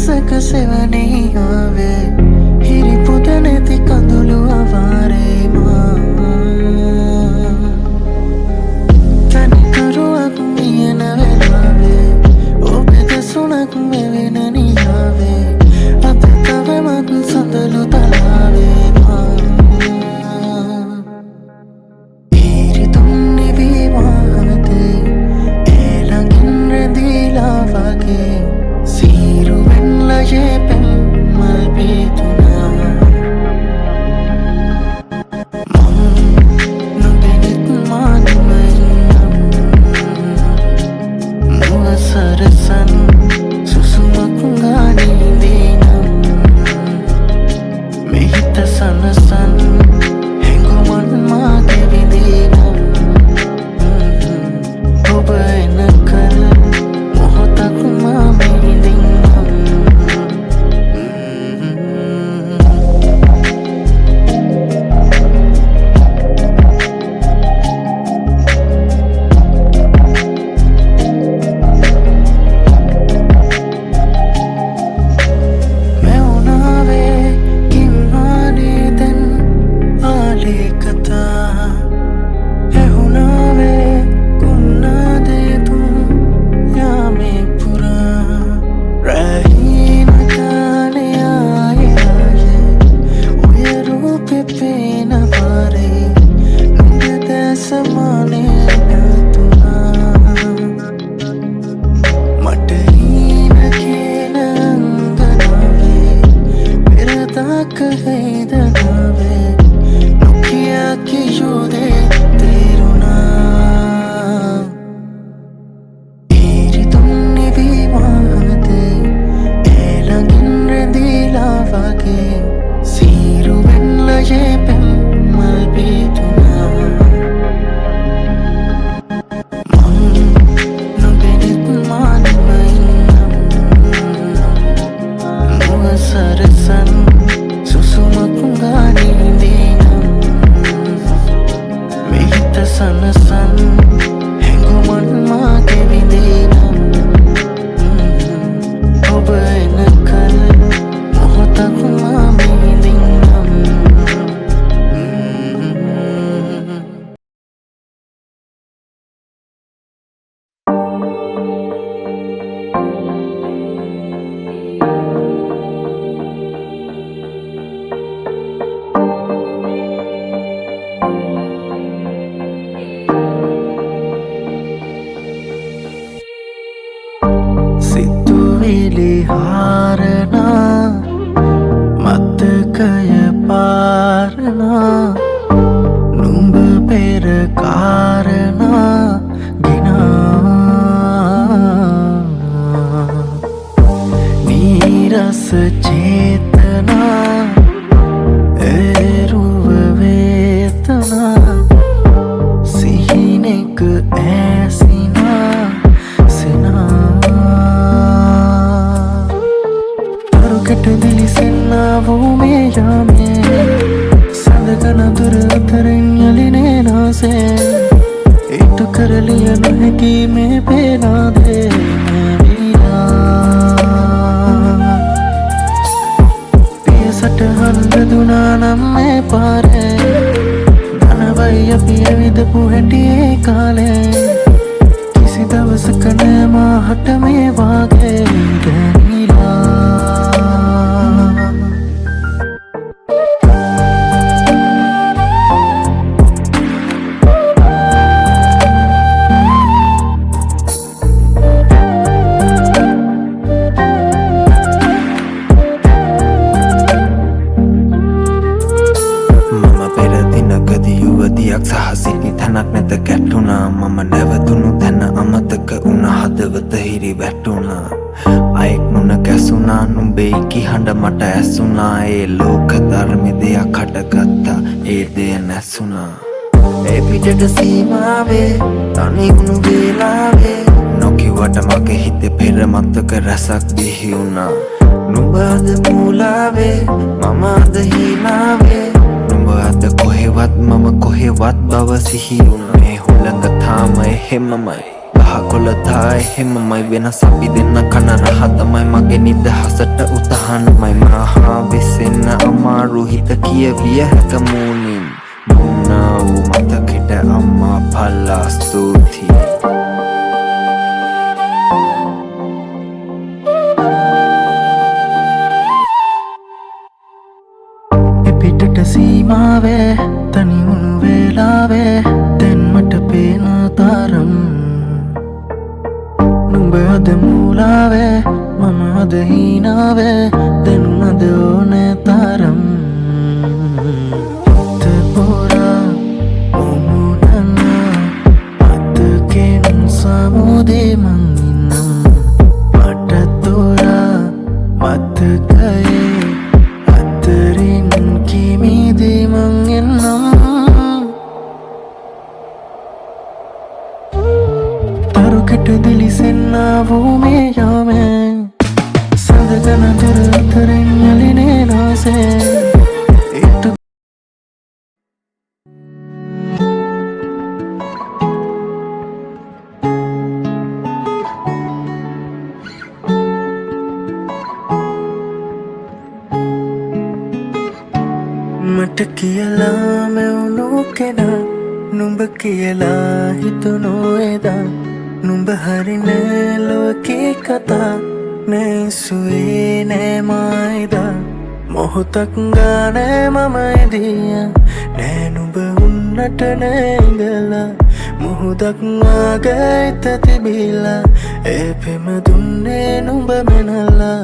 සකසෙවනේ ආවේ හිරි පුත නැති කඳුළු අවාරේ මා තනිකරුවක් මියන වෙලාවේ ඔබේ දෙසුණක් මෙවෙන නියාවේ අත තවමත් සඳලු තලාවේ මා හිරි තුන්නේ විවාහතේ ඒ ළඟින් රැඳීලා වගේ Yepen malbituna Mon nubenit manumainam Mua sarasan susumak ngani dinam Mehita sanasan henguman mage vidinam Oba enakal mohotak mamedinam Rasak dihiuna Numba ada mulawe Mama ada hinawe Numba ada kohewat Mama kohewat bawa sihiuna Me hulanga thama he mamai ගහකොළ තායි හෙමමයි වෙනස් අපි දෙන්න කන රහ තමයි මගේ නිදහසට උතහනමයි මහා වෙසෙන්න අමාරු හිත කියවිය හැක මූණින් මුන්නා වූ මතකෙට අම්මා පල්ලා ස්තුතියි පිටට සීමාවේ තනි වුණු වේලාවේ දැන් මට පේන තරම් නුඹ අද මූලාවේ මම අද හීනාවේ දැනුණද ඕනේ තරම් තපොරා ඔමුණන අතකෙන් සමුදේ මං ඉන්නම් මට තොරා මතකයේ අතරින් කිමිදී මං එන්නම් තරුකට දිලිසෙන්නා වූ මේ යාමේ සඳකන දුර අතරින් යලිනේ නාසේ ඒට මට කියලා මෙවුණු කෙනා නුඹ කියලා හිතුණු එදා නුඹ හරිනේ ලෝකේ කතා නෑසුවේ නෑ මායිදා මොහොතක් ගානේ මම එදිය නෑ නුඹ උන්නට නෑගලා මුහුදක් ආගයිත තිබිලා ඒ පෙම දුන්නේ නුඹ මෙනලා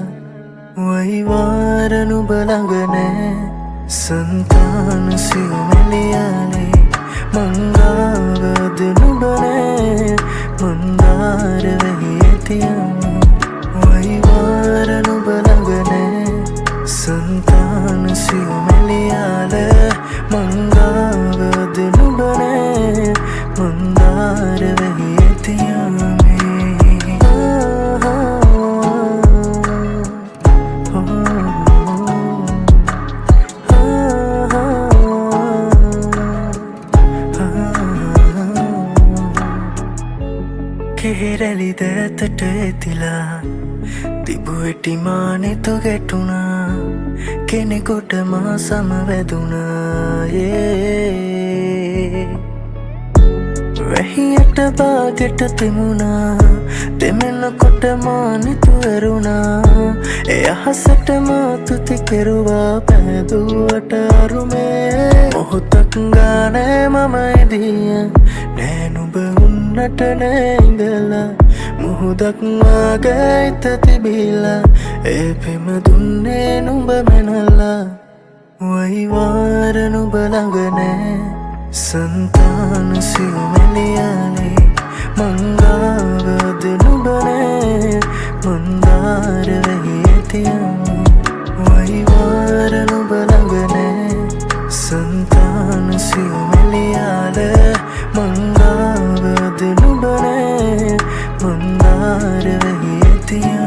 වයිවාර නුඹ ළඟ නෑ संतान सिमलियाले मंगावद नुबने मंदार वहियतिया वहीवार नुबलंगने संतान सिमलियाले मंगावद नुबने मंदार वहियतिया කෙහෙරැලි දැතට ඇතිලා තිබුවෙටි මානෙතු ගැටුණා කෙනෙකුට මා සමවැදුණා වැහියට බාගෙට තෙමුණා දෙමෙනකොට මානෙතු ඇරුණා එය අහසට මා තුති කෙරුවා පැදුවට අරුමේ මොහොතක් ගානේ මම එදිය නෑ නුඹ උන්නට නෑඉඳලා මුහුදක් ආගයිත තිබිලා ඒ පෙම දුන්නේ නුඹ මෙනලා වයිවාර නුඹ ළඟ නෑ संतान सिमलियाले मंगावद नुबने मंदार वहियतिया वहीवार नुब ළඟ නෑ संतान सिमलियाले मंगावद नुबने मंदार वहियतिया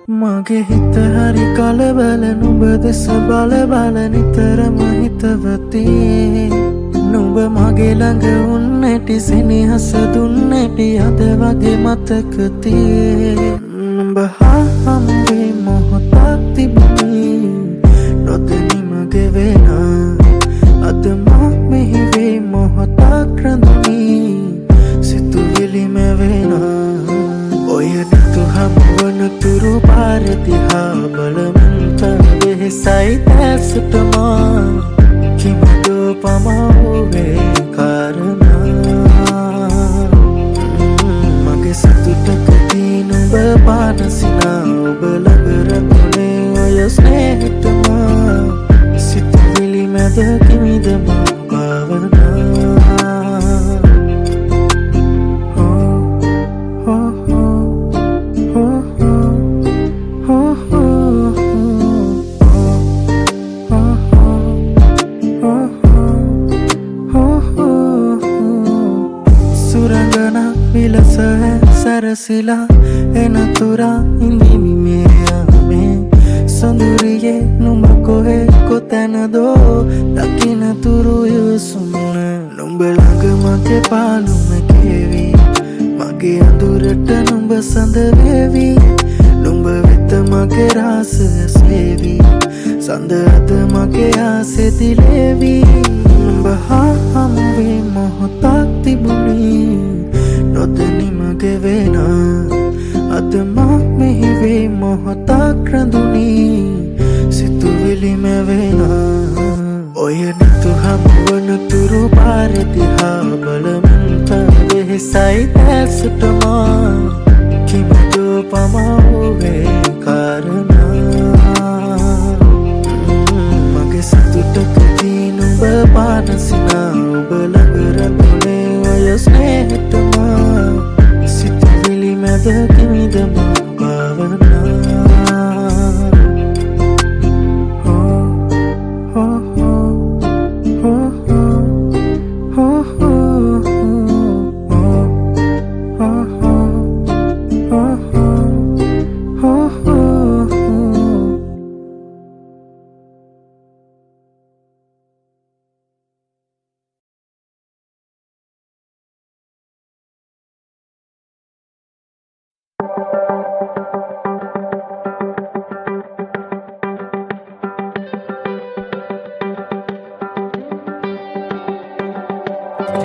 මගේ හිත හරි කලබල නුඹ දෙස බල බල නිතරම හිතවති නුඹ මගේ ළඟ උන්නැටි සෙනෙහස දුන්නැටි අද වගේ මතකති නුඹ හම්බේ මොහොතක් තිබුණි නොදැනි මගේ වෙන අද මා මෙහි වේ මොහොතක් රැඳුනි සිතුවිලි මැවෙන ඔය නතු හමුවන තුරු පාරදිහා බලමින් තවෙහෙසයි දැසටමා කිමදෝ පමවුවේ කාරණා මගේ සතුටකදී නුඹ පානසිනා ඔබ ළඟ රැඳුනේ ඔය ස්නේහ විමසිලා එනතුරා ඉඳිමි මේ යාමේ සොඳුරියේ නුඹ කොහෙ කොතැනදෝ දකින්නතුරු ඉවසුම නුඹ ළඟ මගේ පාළුම කෙවි මගේ අඳුරට නුඹ සඳ වේවි නුඹ වෙත මගේ රාසය සේවි සඳ අද මගේ ආසෙ දිලේවි නුඹ හා හමුවේ මොහොතක් තිබුණි නොදැනි මගේ වෙනා අද මා මෙහි වේ මොහොතක් රැඳුනි සිතුවිලි මැවෙනා ඔය නතු හමුවන තුරු පාර දිහා බලමින් වෙහෙසයි ඇසටමා කිමදෝ පමාවුවේ කාරණා මගේ සතුටකදී නුඹ පානසිනා ඔබ ළඟ රැඳුනේ ඔය ස්නේහටමා සිතුවිලි මැද කිමිදමා භාවනා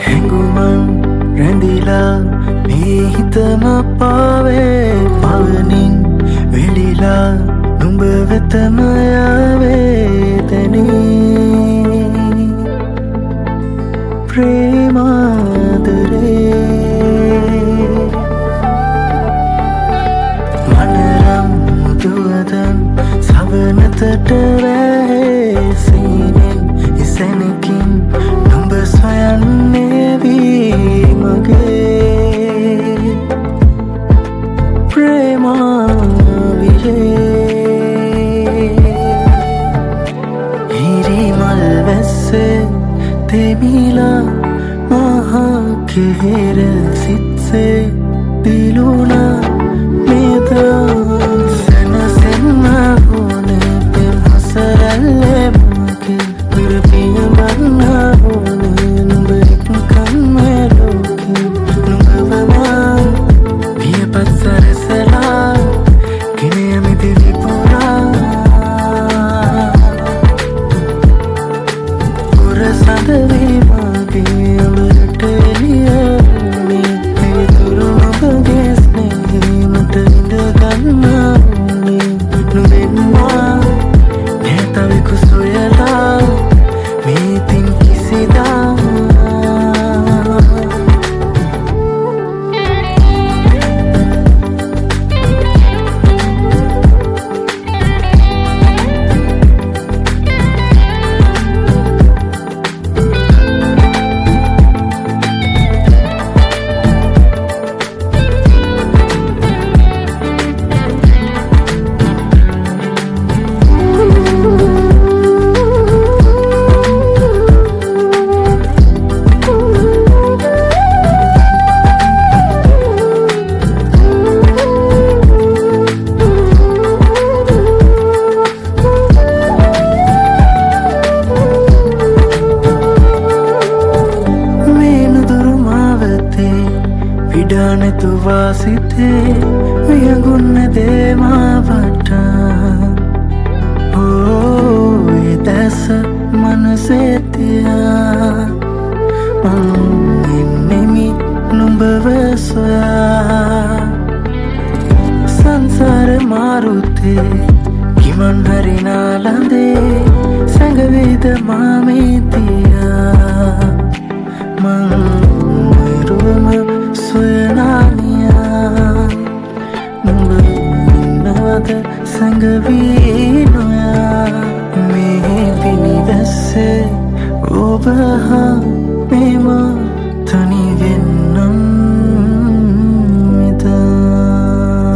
හැඟුමන් රැඳිලා මේ හිතම පාවේ පවනින් වෙලිලා නුඹ වෙතම යාවේ දැනී ප්‍රේමාදරේ මනරම් මුදුවදන් සවනතට වැහේ සීනෙන් ඉසැනකින් නුඹ සොයන්නේ වී මගේ ප්‍රේමාවිලේ හිරිමල් වැස්සේ තෙමිලා මහා කෙහෙර සිත්සේ දිලුණා මේදන් සැනසෙන්න ඕනේ පෙම් හසරල්ලේ මගේ දුරපිය බන්නා ඕනේ නුඹ එක්කම්මේ ලෝකේ නුඹවමා පියපත් සරසලා ගෙනයමි දිවි පුරා පුරසඳ වේ මගේ අඹරට එළියනේ පිවිතුරු ඔබගේ ස්නේහය මට ඉඳ ගන්නා ඕනේ නුඹෙන්වා නැතවෙකු සොයලා මේතින් කිසිදා සිතේ වියඟුන්න දේමාවට ඒ දැස මනසේ තියා මං ඉන්නෙමි නුඹව සොයා සංසාර මාරුතේ කිමන් හරි නාලඳේ සැඟවීද මාමේ තියා මං නිරුවම සොයනානියා නුඹ ඉන්නවද සැඟවී නොයා මේ පිනිවැස්සේ ඔබ හා මෙම තනිවෙන්නම් මෙදා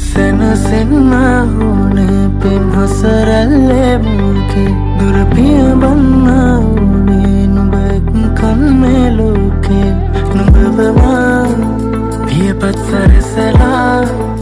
සැනසෙන්න ඕනේ පෙම් හසරල්ලේ මුගේ දුරපිය බන්නා ඕනේ නුඹ එක්කන් මේ ලෝකේ නුඹවම පියපත් සරසලා